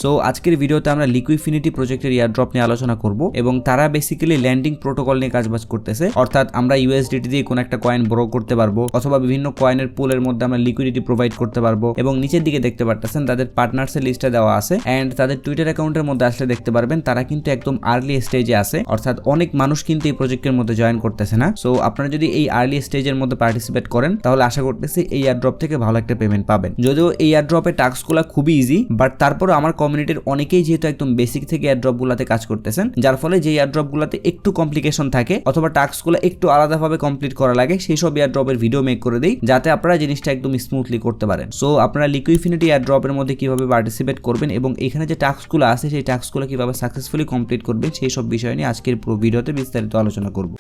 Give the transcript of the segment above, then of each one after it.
So আজকের ভিডিওতে আমরা লিকুইফিনিটি প্রজেক্টের এয়ারড্রপ নিয়ে আলোচনা করব এবং তারা বেসিক্যালি ল্যান্ডিং প্রোটোকল নিয়ে কাজবাজ করতেছে। অর্থাৎ আমরা ইউএসডিটি দিয়ে কোনো একটা কয়েন ব্রো করতে পারবো অথবা বিভিন্ন কয়েনের পুলের মধ্যে আমরা লিকুইডিটি প্রোভাইড করতে পারবো। এবং নিচের দিকে দেখতে পারতেছেন তাদের পার্টনার্সের লিস্টে দেওয়া আছে এন্ড তাদের টুইটার অ্যাকাউন্টের মধ্যে আসলে দেখতে পারবেন তারা কিন্তু একদম আর্লি স্টেজে আছে, অর্থাৎ অনেক মানুষ কিন্তু এই প্রজেক্টের মধ্যে জয়েন করতেছে না। সো আপনারা যদি এই আর্লি স্টেজের মধ্যে পার্টিসিপেট করেন তাহলে আশা করতেছি এই এয়ারড্রপ থেকে ভালো একটা পেমেন্ট পাবেন। যদিও এই এয়ারড্রপের টাস্কগুলো খুবই ইজি, বাট তারপরও আমার কমিউনিটির অনেকেই যেহেতু একদম বেসিক থেকে এয়ারড্রপ গুলাতে কাজ করতেছেন, যার ফলে যে এয়ারড্রপ গুলাতে একটু কমপ্লিকেশন থাকে অথবা টাস্কগুলো একটু আলাদাভাবে কমপ্লিট করা লাগে সেই সব এয়ারড্রপের ভিডিও মেক করে দেই যাতে আপনারা জিনিসটা একদম স্মুথলি করতে পারেন। সো আপনারা লিকুইফিনিটি এয়ারড্রপের মধ্যে কিভাবে পার্টিসিপেট করবেন এবং এখানে যে টাস্কগুলো আছে সেই টাস্কগুলো কিভাবে সাকসেসফুলি কমপ্লিট করবেন সেই সব বিষয় নিয়ে আজকের পুরো ভিডিওতে বিস্তারিত আলোচনা করব।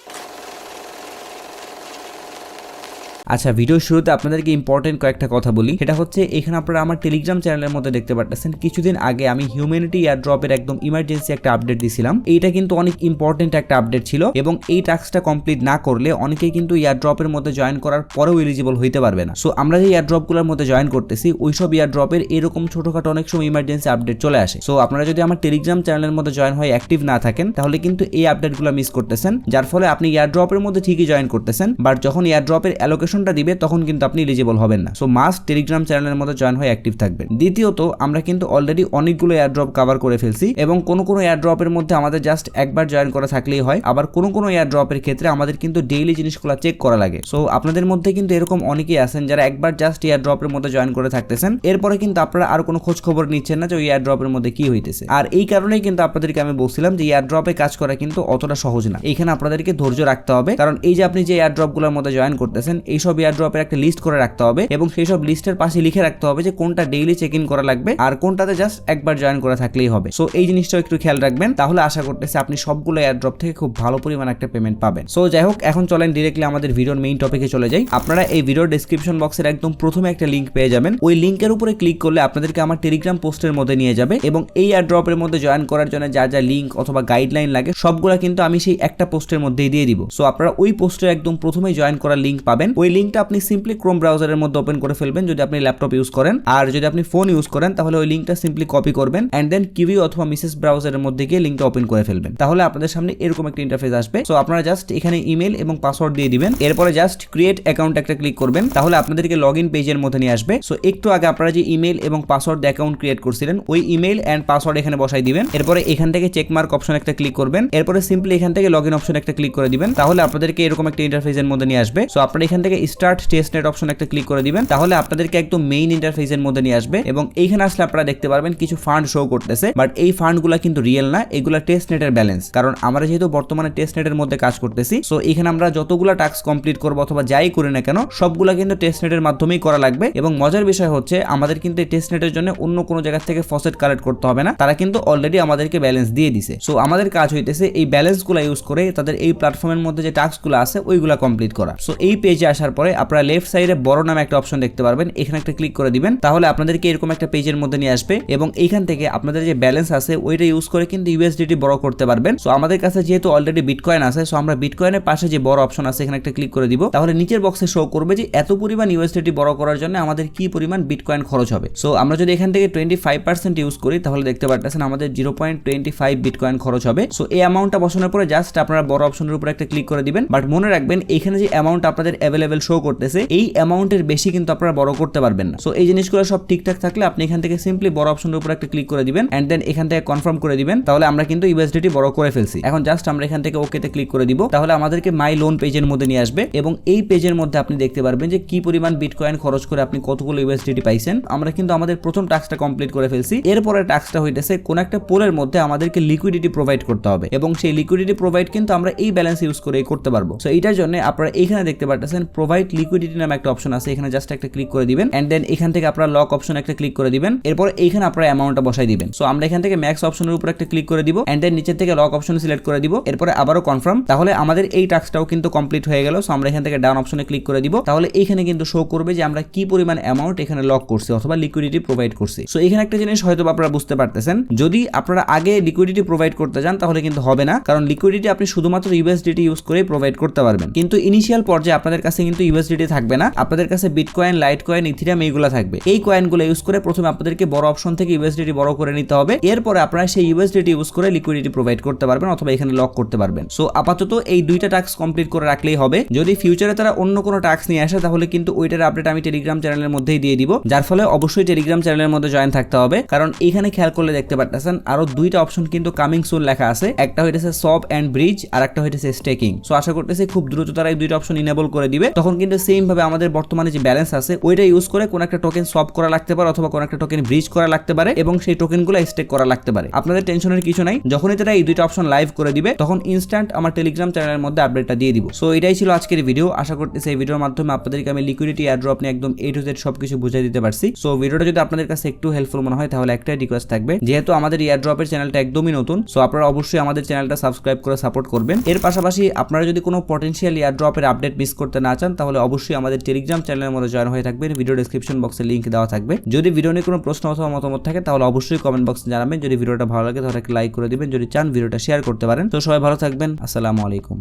আচ্ছা, ভিডিওর শুরুতে আপনাদেরকে ইম্পর্টেন্ট কয়েকটা কথা বলি। সেটা হচ্ছে এখানে আপনারা আমার টেলিগ্রাম চ্যানেলের মধ্যে দেখতে পাচ্ছেন কিছুদিন আগে আমি হিউম্যানিটি এয়ারড্রপের একদম ইমার্জেন্সি একটা আপডেট দিয়েছিলাম। এইটা কিন্তু অনেক ইম্পর্টেন্ট একটা আপডেট ছিল এবং এই টাস্কটা কমপ্লিট না করলে অনেকেই কিন্তু এয়ারড্রপের মধ্যে জয়েন করার পরেও এলিজিবল হইতে পারবে না। সো আমরা যে এয়ারড্রপগুলোর মধ্যে জয়েন করতেছি ওইসব এয়ারড্রপের এরকম ছোটখাটো অনেক সময় ইমার্জেন্সি আপডেট চলে আসে। সো আপনারা যদি আমার টেলিগ্রাম চ্যানেলের মধ্যে জয়েন হয়ে অ্যাক্টিভ না থাকেন তাহলে কিন্তু এই আপডেটগুলো মিস করতেছেন, যার ফলে আপনি এয়ারড্রপের মধ্যে ঠিকই জয়েন করতেছেন বাট যখন এয়ারড্রপের অ্যালোকেশনটা দিবে তখন কিন্তু আপনি এলিজিবল হবেন না। সো মাস্ট টেলিগ্রাম চ্যানেলের মধ্যে জয়েন হয়ে অ্যাক্টিভ থাকবেন। দ্বিতীয়ত, আমরা কিন্তু অলরেডি অনেকগুলো এয়ারড্রপ কভার করে ফেলছি এবং কোনো এয়ারড্রপের মধ্যে আমাদের জাস্ট একবার জয়েন করা থাকলেই হয়, আবার কোনো এয়ারড্রপের ক্ষেত্রে আমাদের কিন্তু ডেইলি জিনিসগুলো চেক করা লাগে। সো আপনাদের মধ্যে কিন্তু এরকম অনেকেই আছেন যারা একবার জাস্ট এয়ারড্রপের মধ্যে জয়েন করে থাকতেছেন, এরপরে কিন্তু আপনারা আর কোনো খোঁজ খবর নিচ্ছেন না যে ওই এয়ারড্রপের মধ্যে কি হইতেছে। আর এই কারণেই কিন্তু আপনাদেরকে আমি বলছিলাম যে এয়ারড্রপে কাজ করা কিন্তু অতটা সহজ না। এখানে আপনাদেরকে ধৈর্য রাখতে হবে, কারণ এই যে আপনি যে এয়ারড্রপগুলোর মধ্যে জয়েন করতেছেন এইসব এয়ারড্রপের একটা লিস্ট করে রাখতে হবে এবং সেই সব লিস্টের পাশে লিখে রাখতে হবে যে কোনটা ডেইলি চেক ইন করা লাগবে আর কোনটাতে জাস্ট একবার জয়েন করা থাকলেই হবে। সো এই জিনিসটাও একটু খেয়াল রাখবেন, তাহলে আশা করতেছি আপনি সবগুলো এয়ারড্রপ থেকে খুব ভালো পরিমাণ একটা পেমেন্ট পাবেন। সো যাই হোক, এখন চলেন ডিরেক্টলি আমাদের ভিডিওর মেইন টপিকে চলে যাই। আপনারা এই ভিডিওর ডেসক্রিপশন বক্সের একদম প্রথমে একটা লিংক পেয়ে যাবেন। ওই লিংকের উপরে ক্লিক করলে আপনাদেরকে আমার টেলিগ্রাম পোস্টের মধ্যে নিয়ে যাবে এবং এই এয়ারড্রপের মধ্যে জয়েন করার জন্য যা যা লিংক অথবা গাইডলাইন লাগে সবগুলা কিন্তু আমি সেই একটা পোস্টের মধ্যেই দিয়ে দিব। সো আপনারা ওই পোস্টের একদম প্রথমে জয়েন করার লিংক পাবেন। ওই লিংকটা আপনি সিম্পলি ক্রোম ব্রাউজারের মধ্যে ওপেন করে ফেলবেন যদি আপনি ল্যাপটপ ইউজ করেন, আর যদি আপনি ফোন ইউজ করেন তাহলে ওই লিংকটা সিম্পলি কপি করবেন এন্ড দেন কিউই অথবা মিসেস ব্রাউজারের মধ্যে গিয়ে লিংকটা ওপেন করে ফেলবেন। তাহলে আপনাদের সামনে এরকম একটা ইন্টারফেস আসবে। সো আপনারা জাস্ট এখানে ইমেল এবং পাসওয়ার্ড দিয়ে দিবেন, এরপরে জাস্ট ক্রিয়েট অ্যাকাউন্ট একটা ক্লিক করবেন, তাহলে আপনাদেরকে লগইন পেজের মধ্যে নিয়ে আসবে। সো একটু আগে আপনারা যে ইমেল এবং পাসওয়ার্ড দিয়ে অ্যাকাউন্ট ক্রিয়েট করছিলেন ওই ইমেল এন্ড পাসওয়ার্ড এখানে বসাই দিবেন। এরপরে এখান থেকে চেক মার্ক অপশন একটা ক্লিক করবেন, এরপরে সিম্পলি এখান থেকে লগইন অপশন একটা ক্লিক করে দিবেন, তাহলে আপনাদেরকে এরকম একটা ইন্টারফেসের মধ্যে নিয়ে আসবে। সো আপনারা এখান থেকে স্টার্ট টেস্টনেট অপশন একটা ক্লিক করে দিবেন, তাহলে আপনাদেরকে একদম মেইন ইন্টারফেসের মধ্যে নিয়ে আসবে এবং এইখানে আসলে আপনারা দেখতে পারবেন কিছু ফান্ড শো করতেছে, বাট এই ফান্ডগুলো কিন্তু রিয়েল না, এগুলা টেস্টনেটের ব্যালেন্স। কারণ আমরা যেহেতু বর্তমানে টেস্টনেটের মধ্যে কাজ করতেছি, সো এখানে আমরা যতগুলা টাস্ক কমপ্লিট করব অথবা যাই করি না কেন সবগুলা কিন্তু টেস্টনেটের মাধ্যমেই করা লাগবে। এবং মজার বিষয় হচ্ছে আমাদের কিন্তু এই টেস্টনেটের জন্য অন্য কোনো জায়গা থেকে ফসেট কালেক্ট করতে হবে না, তারা কিন্তু অলরেডি আমাদেরকে ব্যালেন্স দিয়ে দিছে। সো আমাদের কাজ হইতেছে এই ব্যালেন্সগুলো ইউজ করে তাদের এই প্ল্যাটফর্মের মধ্যে যে টাস্কগুলো আছে ওইগুলা কমপ্লিট করা। সো এই পেজে আসার পরে আপনারা লেফট সাইডে বড় নামে একটা অপশন দেখতে পারবেন, এখানে একটা ক্লিক করে দিবেন, তাহলে আপনাদেরকে এরকম একটা পেজের মধ্যে নিয়ে আসবে এবং এইখান থেকে আপনাদের যে ব্যালেন্স আছে ওইটা ইউজ করে কিন্তু ইউএসডিটি বড় করতে পারবেন। সো আমাদের কাছে যেহেতু অলরেডি বিটকয়েন আছে, সো আমরা বিটকয়েনের পাশে যে বড় অপশন আছে এখানে একটা ক্লিক করে দিব, তাহলে নিচের বক্সে শো করবে যে এত পরিমাণ ইউএসডিটি বড় করার জন্য আমাদের কি পরিমাণ বিটকয়েন খরচ হবে। সো আমরা যদি এখান থেকে 25% ইউজ করি তাহলে দেখতে পাচ্ছেন আমাদের 0.25 বিটকয়েন খরচ হবে। সো এই অ্যামাউন্টটা বসানোর পরে জাস্ট আপনারা বড় অপশনের উপর একটা ক্লিক করে দিবেন, বাট মনে রাখবেন এখানে যে অ্যামাউন্ট আপনাদের অ্যাভেলেবেল শো করতেছে এই অ্যামাউন্টের বেশি কিন্তু আপনারা বড় করতে পারবেন না। সো এই জিনিসগুলো সব ঠিকঠাক থাকলে আপনি এখান থেকে সিম্পলি বড় অপশনের উপর একটা ক্লিক করে দিবেন এন্ড দেন এখান থেকে কনফার্ম করে দিবেন, তাহলে আমরা কিন্তু ইউএসডিটি বড় করে ফেলছি। এখন জাস্ট আমরা এখান থেকে ওকেতে ক্লিক করে দিব, তাহলে আমাদেরকে মাই লোন পেজের মধ্যে নিয়ে আসবে এবং এই পেজের মধ্যে আপনি দেখতে পারবেন যে কি পরিমাণ বিটকয়েন খরচ করে আপনি কতগুলো ইউএসডিটি পাইছেন। আমরা কিন্তু আমাদের প্রথম টাস্কটা কমপ্লিট করে ফেলছি, এরপরে টাস্কটা হইতেছে কোন একটা পোলের মধ্যে আমাদেরকে লিকুইডিটি প্রোভাইড করতে হবে এবং সেই লিকুইডিটি প্রোভাইড কিন্তু আমরা এই ব্যালেন্স ইউজ করে করতে পারবো। সো এটার জন্য আপনারা এখানে দেখতে পাচ্ছেন প্রোভাইড লিকুইডিটি নামে একটা অপশন আছে, এখানে জাস্ট একটা ক্লিক করে দিবেন এন্ড দেন এখান থেকে আপনারা লক অপশন একটা ক্লিক করে দিবেন, এরপর এইখানে আপনারা অ্যামাউন্টটা বসাই দিবেন। সো আমরা এখান থেকে ম্যাক্স অপশনের উপর একটা ক্লিক করে দিব এন্ড দেন নিচে থেকে লক অপশন সিলেক্ট করে দিব, এরপরে আবারও কনফার্ম, তাহলে আমাদের এই টাস্কটাও কিন্তু কমপ্লিট হয়ে গেল। সো আমরা এখান থেকে ডাউন অপশনে ক্লিক করে দিব, তাহলে এইখানে কিন্তু শো করবে যে আমরা কি পরিমাণ অ্যামাউন্ট এখানে লক করছি অথবা লিকুইডিটি প্রোভাইড করছি। সো এখানে একটা জিনিস হয়তো আপনারা বুঝতে পারতেছেন, যদি আপনারা আগে লিকুইডিটি প্রোভাইড করতে যান তাহলে কিন্তু হবে না, কারণ লিকুইডিটি আপনি শুধুমাত্র ইউএসডিটি ইউজ করে প্রোভাইড করতে পারবেন, কিন্তু ইনিশিয়াল পর্যায়ে আপনাদের কাছে কিন্তু ইউএসডিটি থাকবে না, আপনাদের কাছে বিটকয়েন, লাইটকয়েন, ইথিরিয়াম এইগুলো থাকবে। এই কয়েনগুলো ইউজ করে প্রথমে আপনাদেরকে বড় অপশন থেকে ইউএসডিটি বড় করে নিতে হবে। এরপরে আপনারা সেই ইউএসডিটি ইউজ করে লিকুইডিটি প্রোভাইড করতে পারবেন অথবা এখানে লক করতে পারবেন। সো আপাতত এই দুইটা টাস্ক কমপ্লিট করে রাখলেই হবে। যদি ফিউচারে তারা অন্য কোনো টাস্ক নিয়ে আসে তাহলে কিন্তু ওইটার আপডেট আমি টেলিগ্রাম চ্যানেলের মধ্যেই দিয়ে দিব, যার ফলে অবশ্যই টেলিগ্রাম চ্যানেলের মধ্যে জয়েন থাকতে হবে। কারণ এখানে খেয়াল করলে দেখতে পাচ্ছেন আরো দুইটা অপশন কিন্তু কামিং সুন লেখা আছে। একটা হইতেছে সব এন্ড ব্রিজ আর একটা হইতেছে স্টেকিং। সো আশা করতেছি খুব দ্রুত তারা এই দুইটা অপশন ইনেবল করে দিবে। তখন কিন্তু সেম ভাবে আমাদের বর্তমানে যে ব্যালেন্স আছে ওইটা ইউজ করে কোন একটা টোকেন সব করা লাগতে পারে অথবা কোন একটা টোকেন ব্রিজ করা লাগতে পারে এবং সেই টোকেনগুলো স্টেক করা লাগতে পারে। আপনাদের টেনশনের কিছু নাই, যখনই তারা এই দুইটা অপশন লাইভ করে দিবে তখন ইনস্ট্যান্ট আমার টেলিগ্রাম চ্যানেলের মধ্যে আপডেটটা দিয়ে দিব। সো এটাই ছিল আজকের ভিডিও। আশা করতেছি এই ভিডিওর মাধ্যমে আপনাদেরকে আমি লিকুইডিটি এয়ারড্রপ নিয়ে একদম A to Z সবকিছু বুঝিয়ে দিতে পারছি। সো ভিডিওটা যদি আপনাদের কাছে একটু হেল্পফুল মনে হয় তাহলে একটাই রিকোয়েস্ট থাকবে, যেহেতু আমাদের এয়ারড্রপের চ্যানেলটা একদমই নতুন, সো আপনারা অবশ্যই আমাদের চ্যানেলটা সাবস্ক্রাইব করে সাপোর্ট করবেন। এর পাশাপাশি আপনারা যদি কোনো পটেনশিয়াল এয়ারড্রপের আপডেট মিস করতে না চান তাহলে অবশ্যই আমাদের টেলিগ্রাম চ্যানেলের মধ্যে জয়েন হয়ে থাকবেন। ভিডিও ডেসক্রিপশন বক্সে লিংক দেওয়া থাকবে। যদি ভিডিও নিয়ে কোনো প্রশ্ন অথবা মতামত থাকে তাহলে অবশ্যই কমেন্ট বক্সে জানাবেন। যদি ভিডিওটা ভালো লাগে তাহলে লাইক করে দিবেন, যদি চান ভিডিওটা শেয়ার করতে পারেন। তো সবাই ভালো থাকবেন, আসসালামু আলাইকুম।